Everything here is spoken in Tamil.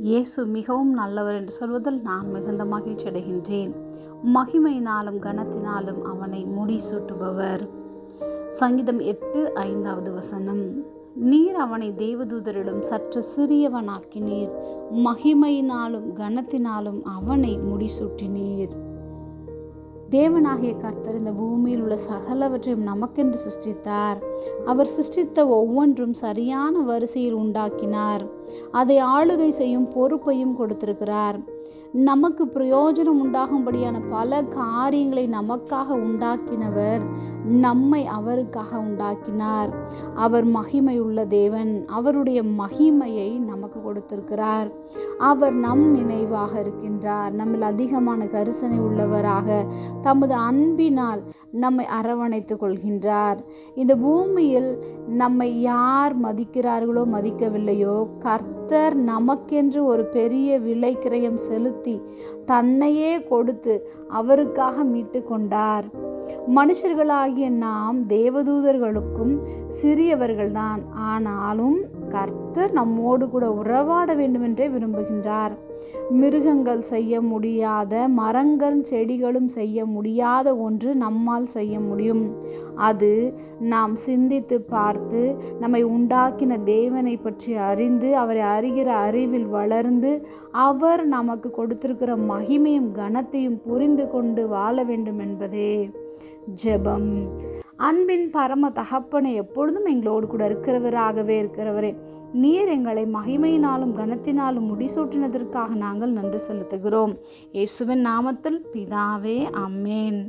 இயேசு மிகவும் நல்லவர் என்று சொல்வதில் நான் மிகுந்த மகிழ்ச்சி அடைகின்றேன். மகிமையினாலும் கனத்தினாலும் அவனை முடிசூட்டுபவர். சங்கீதம் 8:5 நீர் அவனை தேவதூதரிடம் சற்று சிறியவனாக்கினீர், மகிமையினாலும் கனத்தினாலும் அவனை முடிசூட்டினீர். தேவனாகிய கர்த்தர் இந்த பூமியில் உள்ள சகலவற்றையும் நமக்கென்று சிருஷ்டித்தார். அவர் சிருஷ்டித்த ஒவ்வொன்றும் சரியான வரிசையில் உண்டாக்கினார். அதை ஆளுகை செய்யும் பொறுப்பையும் கொடுத்திருக்கிறார். நமக்கு பிரயோஜனம் உண்டாகும்படியான பல காரியங்களை நமக்காக உண்டாக்கினவர். நம்மை அவருக்காக உண்டாக்கினார். அவர் மகிமை உள்ள தேவன். அவருடைய மகிமையை நமக்கு கொடுத்திருக்கிறார். அவர் நம் நினைவாக இருக்கின்றார். நம்மில் அதிகமான கரிசனை உள்ளவராக தமது அன்பினால் நம்மை அரவணைத்துக் கொள்கின்றார். இந்த பூமியில் நம்மை யார் மதிக்கிறார்களோ மதிக்கவில்லையோ, கர்த்தர் நமக்கென்று ஒரு பெரிய விலை கிரயம் செலுத்தி தன்னையே கொடுத்து அவருக்காக மீட்டு கொண்டார். மனுஷர்களாகிய நாம் தேவதூதர்களுக்கும் சிறியவர்கள்தான். ஆனாலும் கர்த்தர் நம்மோடு கூட உறவாட வேண்டுமென்றே விரும்புகின்றார். மிருகங்கள் செய்ய முடியாத, மரங்கள் செடிகளும் செய்ய முடியாத ஒன்று நம்மால் செய்ய முடியும். அது நாம் சிந்தித்து பார்த்து நம்மை உண்டாக்கின தேவனை பற்றி அறிந்து அவரை அறிகிற அறிவில் வளர்ந்து அவர் நமக்கு கொடுத்திருக்கிற மகிமையும் கனத்தையும் புரிந்து கொண்டு வாழ வேண்டும் என்பதே ஜெபம். அன்பின் பரம தகப்பனை எப்பொழுதும் எங்களோடு கூட இருக்கிறவரே, நீர் எங்களை மகிமையினாலும் கனத்தினாலும் முடிசூட்டினதற்காக நாங்கள் நன்றி செலுத்துகிறோம். இயேசுவின் நாமத்தில் பிதாவே, ஆமென்.